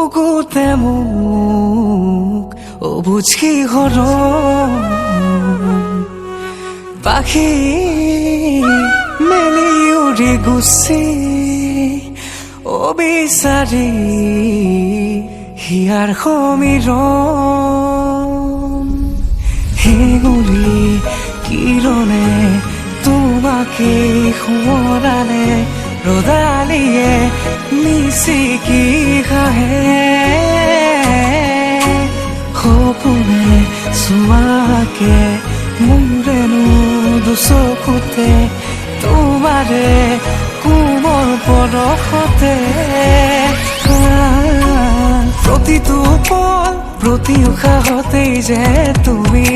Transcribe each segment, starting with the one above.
বুকুতে মোক অবুঝ কি হলো পাখি মেলি উৰি গুচি অবিচাৰি হিয়াৰ সমীৰণ হেঙুলি কিৰণে তোমাকে সোঁৱৰালে ৰ'দালিয়ে মিচিকি খাহে সপোনে চুৱাকে মোৰেনো দুচকুতে তোমাৰে কোমল পৰশতে প্ৰতিটো পল প্ৰতি উশাহতেই যে তুমি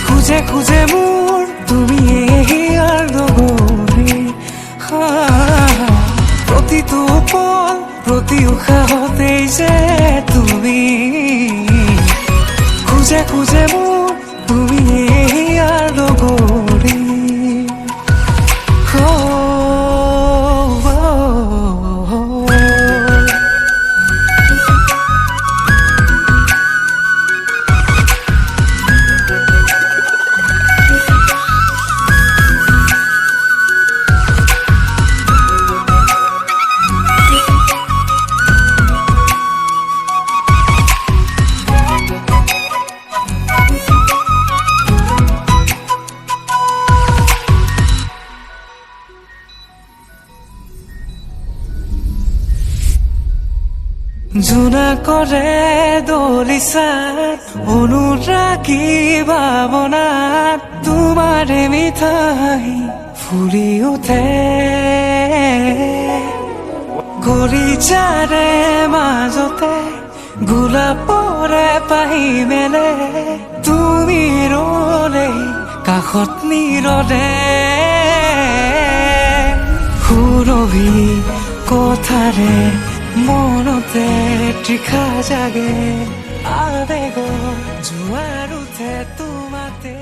খুজে খুজে মোৰ তুমি হিয়াৰ লগৰী প্ৰতিটো পল প্ৰতি উশাহতেই যে তুমি খুজে খুজে মোৰ তুমি হিয়াৰ লগৰী জোনাকৰে দলিচাত অনুৰাগী ভাৱনাত তোমাৰে মিঠাই ফুলি উঠে গৰিজাৰে মাজতে গোলাপৰে পাহি মেলে তুমি ৰলে কাষত নীৰৰে সুৰভি কথাৰে মনতে তৃষা জাগে আবেগ জোৱাৰ উঠে তোমাতে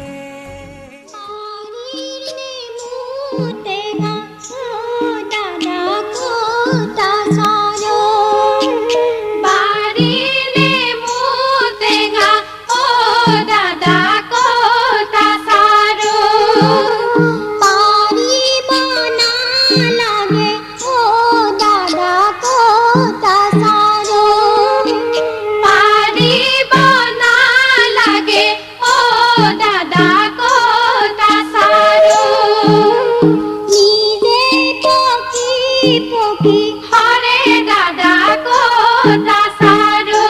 হরে দাদা কোথা সারো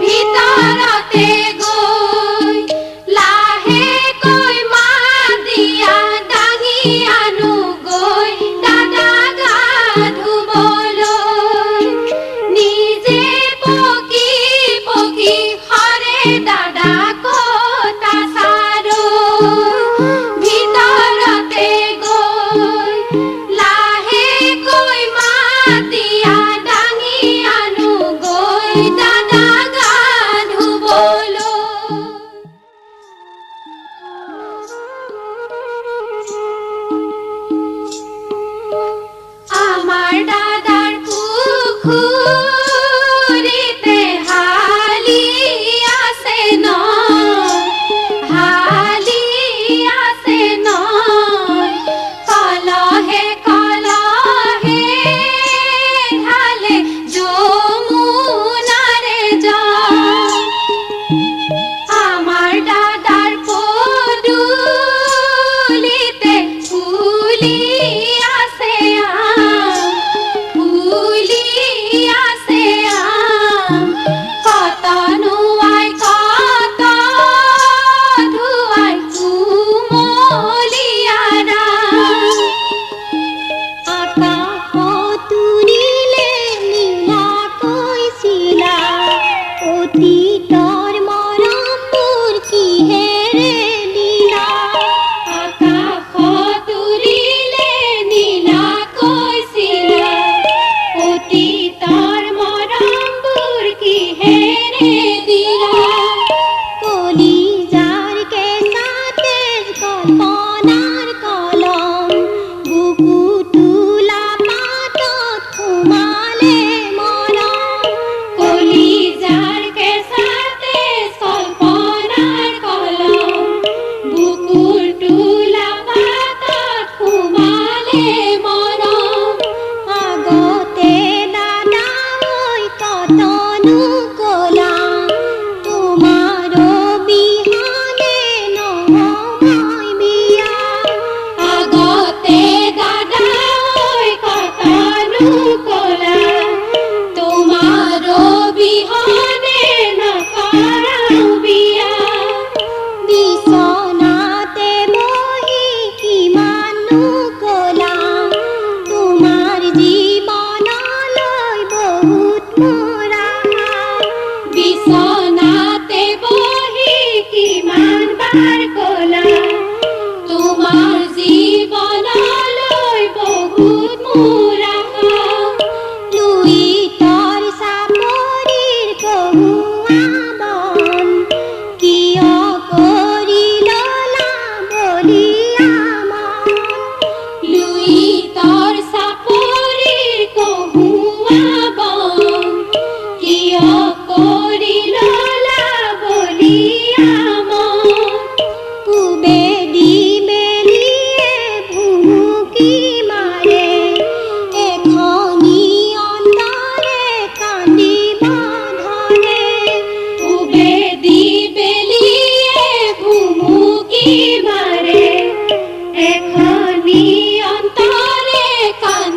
ভিতরতে গই লাহে কই মা দিয়া ডাঙি আনু গই দাদা গা ধুবলৈ নিজে পকি পকি হরে দাদা কোথা সারো ভিতরতে গই লাহে কই মা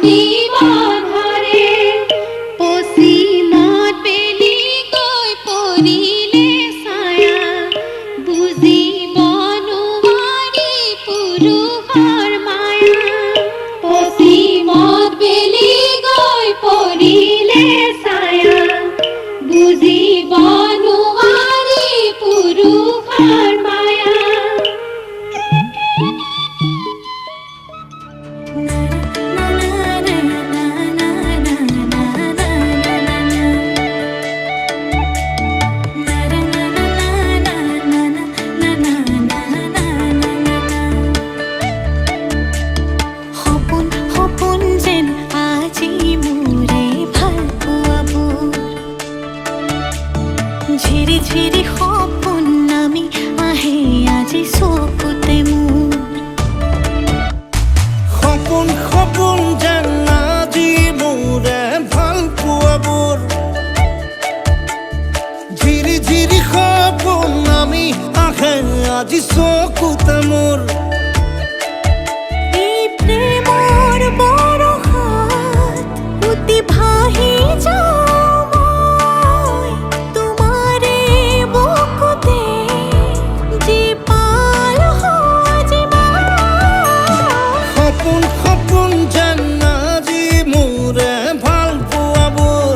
জীৱন হৰে পশ্চিমত বেলি গৈ পৰিলে ছায়া বুজিব নোৱাৰি পুৰুষৰ মায়া পশ্চিমত বেলি গৈ পৰিলে ছায়া বুজিব নোৱাৰি পুৰুষৰ মায়া ঝিরি ঝিরি সপোন নামি আহে আজি চকুতে মোৰ সপোন সপোন যেন আজি মোৰে ভাল পোৱাবোৰ ঝিৰি ঝিৰি সপোন নামি আহে আজি চকুতে মোৰ এই প্ৰেমৰ বৰষাত উটি ভাহি যাওঁ মই তোমাৰে বুকুতে জীপাল সজিবা সপোন সপোন যেন আজি মোৰে ভাল পোৱাবোৰ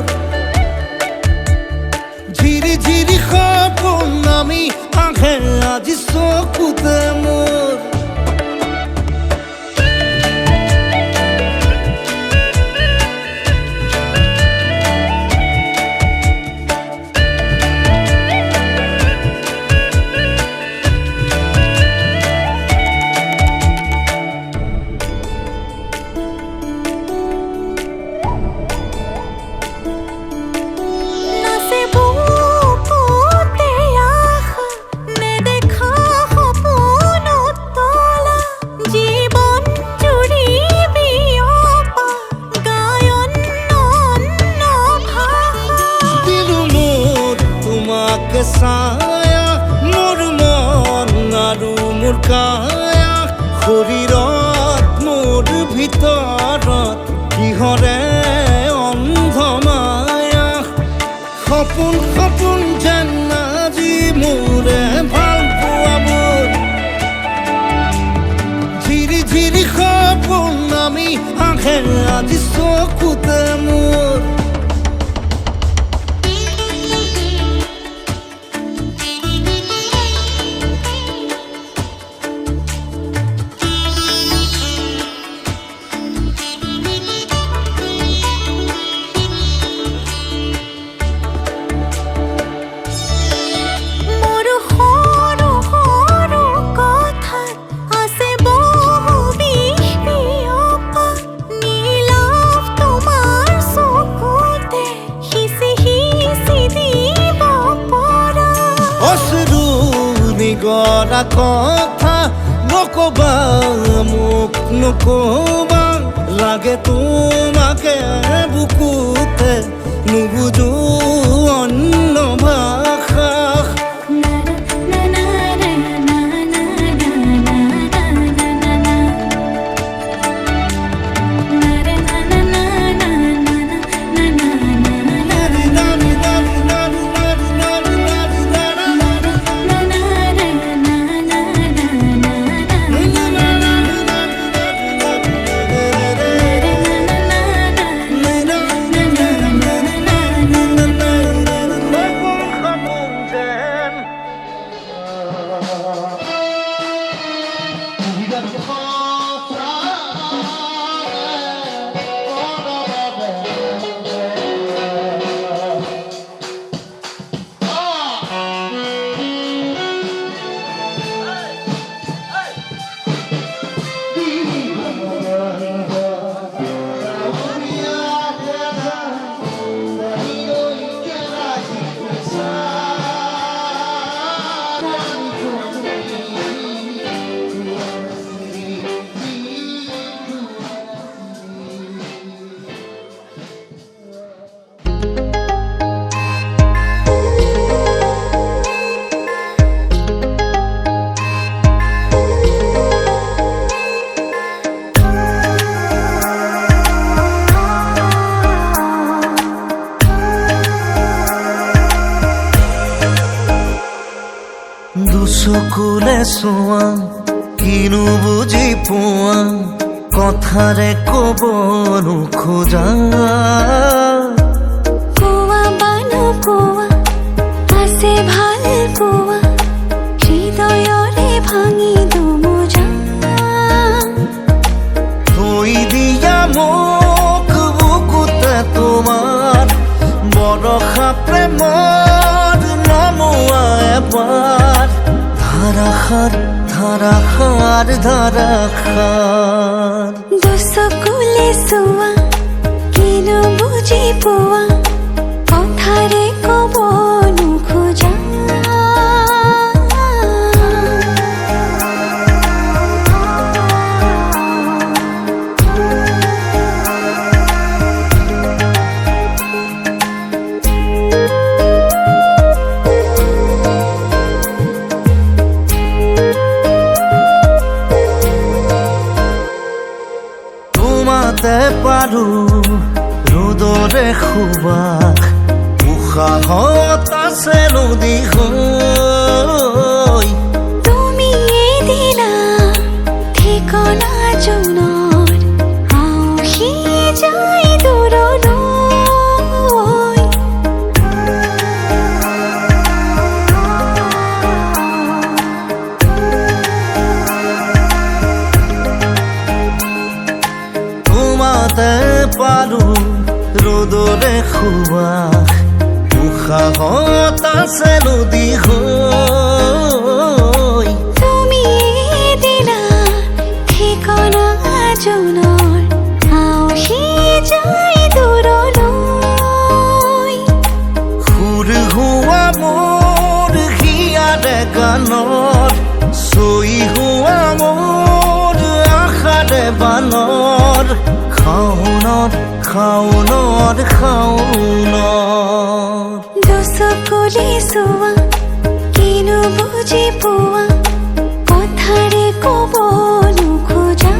ঝিৰি ঝিৰি সপোন নামি আহে আজি চকুতে মোৰ নাচে বুকুতে আশা নেদেখা সপোনত তলা জীৱন জুৰি বিয়পা গায়ন অন্য ভাষা দিলো মোৰ তোমাকে ছায়া মোৰ মন আৰু মোৰ কায়া শৰীৰত মোৰ ভিতৰত কিহৰে অন্ধ মায়া সপোন সপোন যেন আজি মোৰে ভাল পোৱাবোৰ ঝিৰি ঝিৰি সপোন নামি আহে আজি চকুতে মোৰ মোৰ সৰু সৰু কথাত আছে বহু বিষ বিয়পা নীলাভ তোমাৰ চকুতে সিঁচি সিঁচি দিব পৰা অশ্ৰু নিগৰা কথা নকবা মোক নকবা লাগে তোমাকে বুকুতে নুবুজো অন্য ভাষা চোৱা কিনো বুজি পোৱা কথাৰে ক'ব নোখোজা কোৱা বানো কোৱা আছে ভাল কোৱা হৃদয়ৰে ভাঙি দুমোজা থৈ দিয়া মোক বুকুতে তোমাৰ বৰষা প্ৰেমৰ নমোৱা এবাৰ ধাৰাসাৰ ধাৰাসাৰ ধাৰাসাৰ দুচকুলে চোৱা কিনো বুজি পোৱা কথাৰে ক'ব নোখোজা তোমাতে পাৰো ৰ'দৰে সুবাস উশাহত আছে নদী হৈ তুমিয়ে দিলা ঠিকনা জনৰ আউসি যায় দূৰলৈ তোমাতে পাৰো ৰ'দৰে সুবাস উশাহত আছে নদী হৈ তুমিয়ে দিলা ঠিকনা জনৰ আউসি যায় দূৰলৈ সুৰ হোৱা মোৰ হিয়াৰে গানৰ চৈ হোৱা মোৰ আশাৰে বানৰ খাওনত খাওনত খাওনত দুচকুলে চোৱা কিনো বুজি পোৱা কথাৰে ক'ব নোখোজা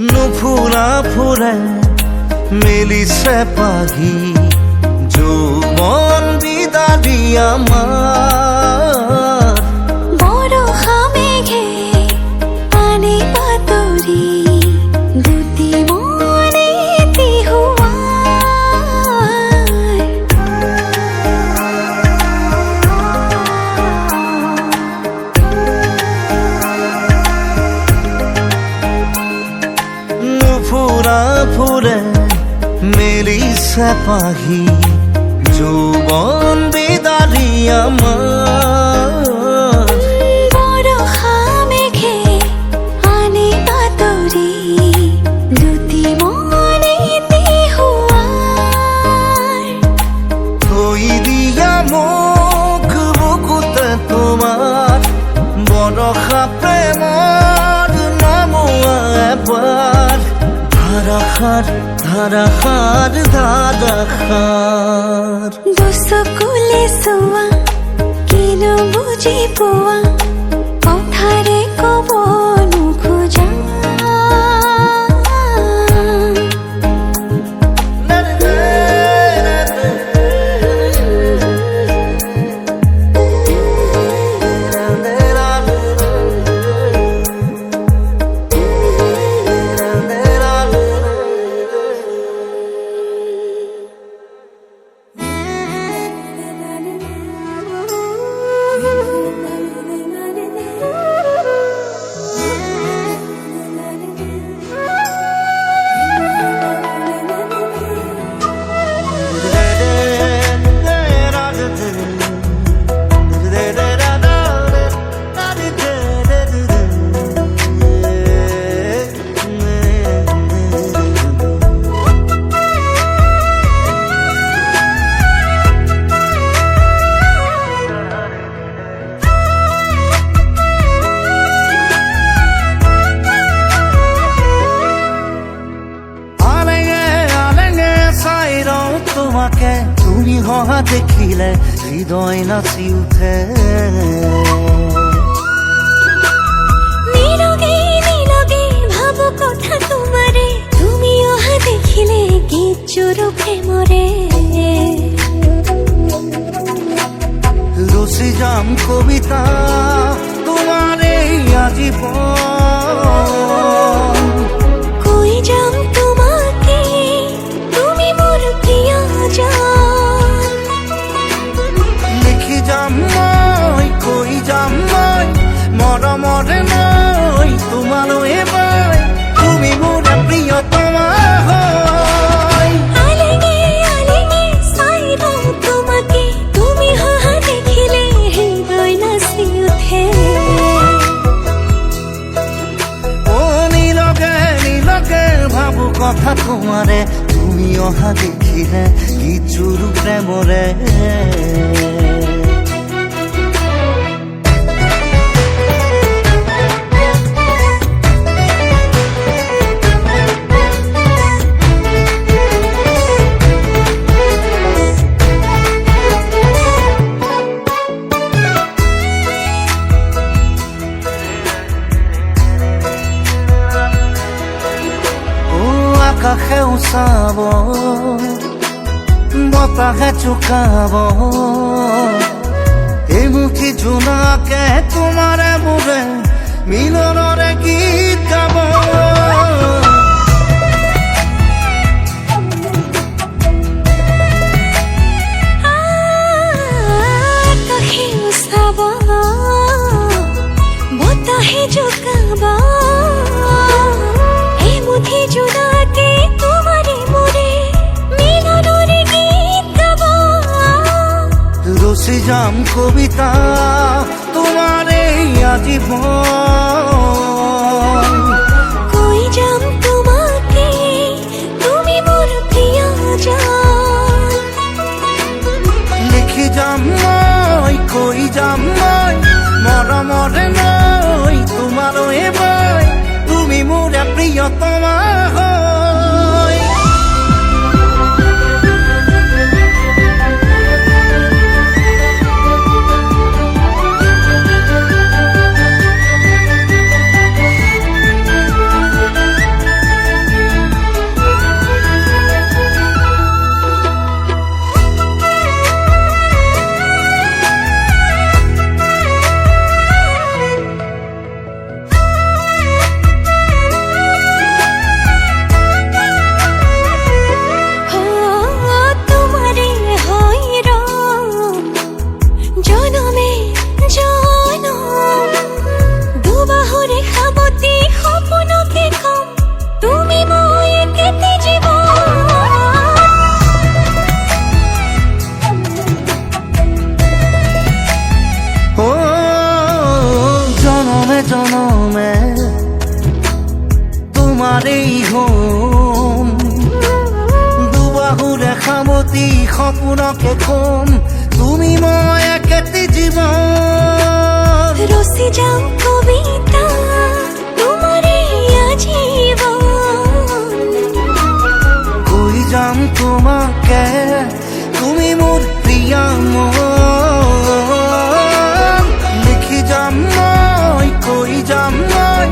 নুফুৰা ফুৰে মেলিছে পাহি যৌৱন বিদাৰি আমাৰ বৰষা মেঘে পানী পাতৰি দুটি মনে নুফুৰা ফুৰে মেলিছে পাহি যৌৱন বিদাৰি আমাৰ বৰষা মেঘে পানী পাতৰি দুটি মনে থৈ দিয়া মোক বুকুতে তোমাৰ বৰষা প্ৰেমৰ নমোৱা এবাৰ ধাৰাসাৰ ধাৰাসাৰ ধাৰাসাৰ দুচকুলে চোৱা কিনো বুজি পোৱা কথাৰে ক'ব নোখোজা হৃদয় নাচি উঠে। নীরবে নীরবে ভাবো কথা তোমারে, তুমি অহা দেখিলে গীত চুরু প্রেমরে। রচি যাম কবিতা তোমারে আজীবন, কই যাম তোমাকে তুমি মোর প্রিয়জন। লিখি যাম মই কৈ যাম মই মৰমৰে মই তোমালৈ মই, তুমি মোৰ প্ৰিয়তমা হয়। আলেগে আলেগে চাই রও তোমাকে, তুমি অহা দেখিলে হৃদয় নাচি উঠে। ও নীলকে নীলকে ভাবো কথা তোমারে, তুমি অহা দেখিলে গীতচুৰু প্ৰেমৰে। আকাশেও চাব বতাহে চুকাব, এই মুঠি জোনাকে তোমাৰে মোৰে মিলনৰে গীত গাব। আকাশে উচাব বতাহে জোকাব, এই মুঠি জোনাকে তোমাৰে মোৰে মিলনৰে গীত গাব। রচি যাম কবিতা তোমারে আজীবন, কই যাম তোমাকে তুমি মোর প্রিয়জন। লিখি যাম মই কৈ যাম মই মৰমৰে মই তোমালৈ মই, তুমি মোৰ প্ৰিয়তমা হয়। তোমারে হয় রং জনমে জনম, দুবাহুরে খাবতি সপনকে কম তুমি মই কেতে জীবন। ও জনমে জনমে তোমারেই হোম, দুবাহুৰে সামতি সপোনকে কম তুমি মই একেটি জীৱন। রসি যাম কবিতা তোমারে আজীবন, কৈ যাম তোমাকে তুমি মোৰ প্ৰিয়া মন। লিখি যাম মই কৈ যাম মই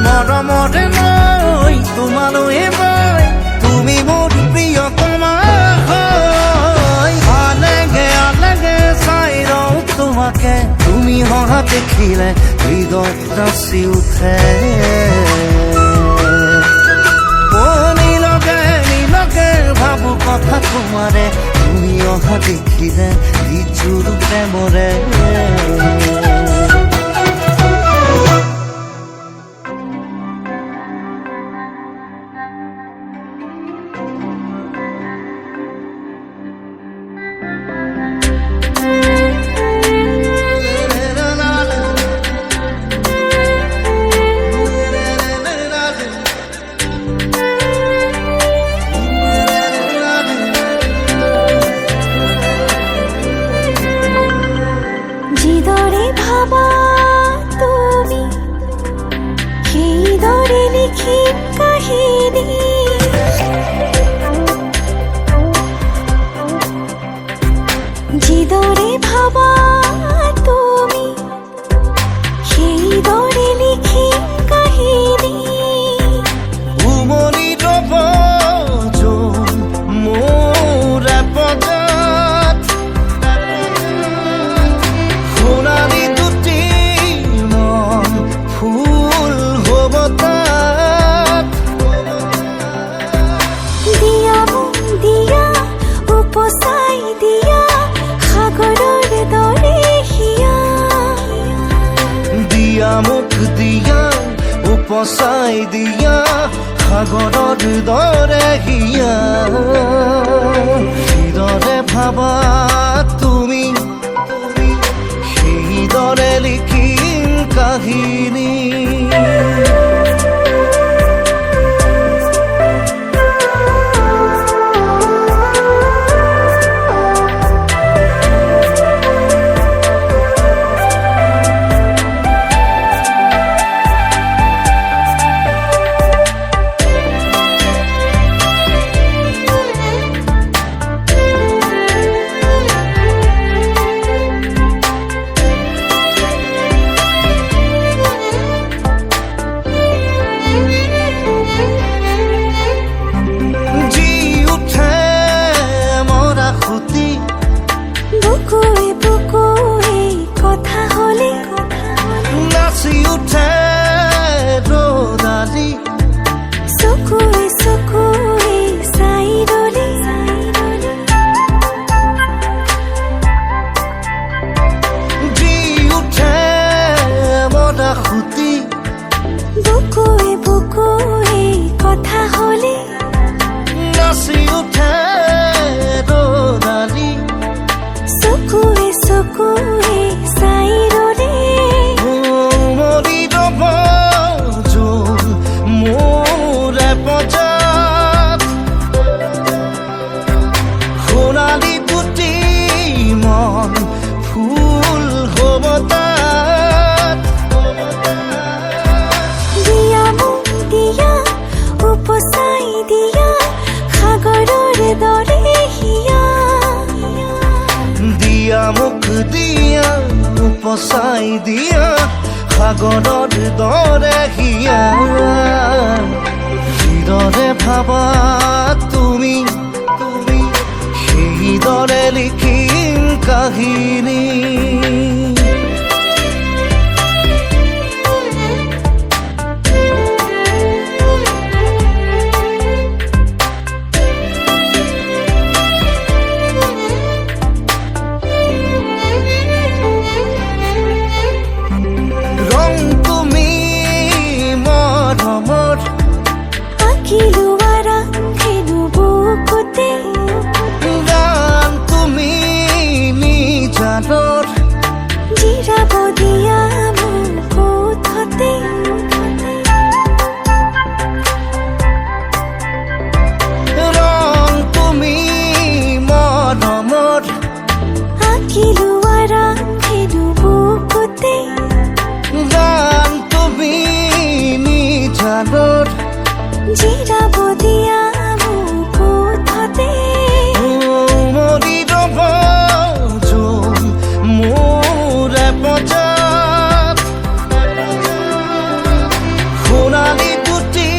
মৰমৰে মই তোমালৈ মই, তুমি মোৰ প্ৰিয়তমা হয়। আলেগে আলেগে চাই ৰওঁ তোমাকে, তুমি অহা দেখিলে হৃদয় নাচি উঠে। ও নীলকে নীলকে ভাবো কথা তোমাৰে, তুমি অহা দেখিলে গীতচুৰু প্ৰেমৰে। জিদরে ভাবা তুমি সেই দরে লিখি কাহিনী, জিদ দৰে ভাবা তুমি, সেই দৰে লিখিম কাহিনী। উমনি ৰব যোন মোৰ পদত, সোণালী দুটি মন ফুল হ'ব তাত। দিয়া মোক দিয়া উপচাই দিয়া সাগৰৰ দৰে হিয়া। দিয়া মোক দিয়া উপচাই দিয়া সাগৰৰ দৰে হিয়া। সেইদৰে ভাবা তুমি, সেইদৰে লিখিম কাহিনী। বুকুৱে বুকুৱে কথা হলে নাচি উঠে ৰ'দালি, চকুৱে চকুৱে চাই ৰলে। জি উঠে মৰা সুতি, বুকুৱে বুকুৱে কথা হলে নাচি উঠে ৰ'দালি। চকুৱে চকুৱে চাই ৰলে। মৰি ৰব যোন মোৰ পদত, সোণালী দুটি মন ফুল হ'ব তাত। দিয়া মোক দিয়া উপচাই দিয়া সাগৰৰ দৰে হিয়া। দিয়া মোক দিয়া উপচাই দিয়া সাগৰৰ দৰে হিয়া। সেইদৰে ভাবা তুমি, সেইদৰে লিখিম কাহিনী। ৰং তুমি মৰমৰ, আঁকিলো আৰাখেনো বুকুতে, গান তুমি নিজানৰ, জিৰাব দিয়া মোক ওঠতে। ৰং তুমি মৰমৰ, আঁকিলো আৰাখেনো বুকুতে, গান তুমি নিজানৰ, জিৰাব দিয়া মোক ওঠতে। মৰি ৰব যোন মোৰ পদত, সোণালী দুটি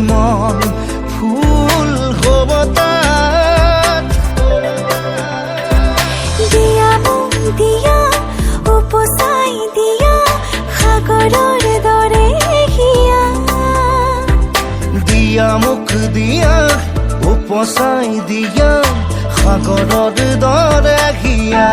মন ফুল হ'ব তাত। দিয়া মোক দিয়া উপচাই দিয়া সাগৰৰ দৰে হিয়া। দিয়া মোক দিয়া উপচাই দিয়া সাগৰৰ দৰে হিয়া।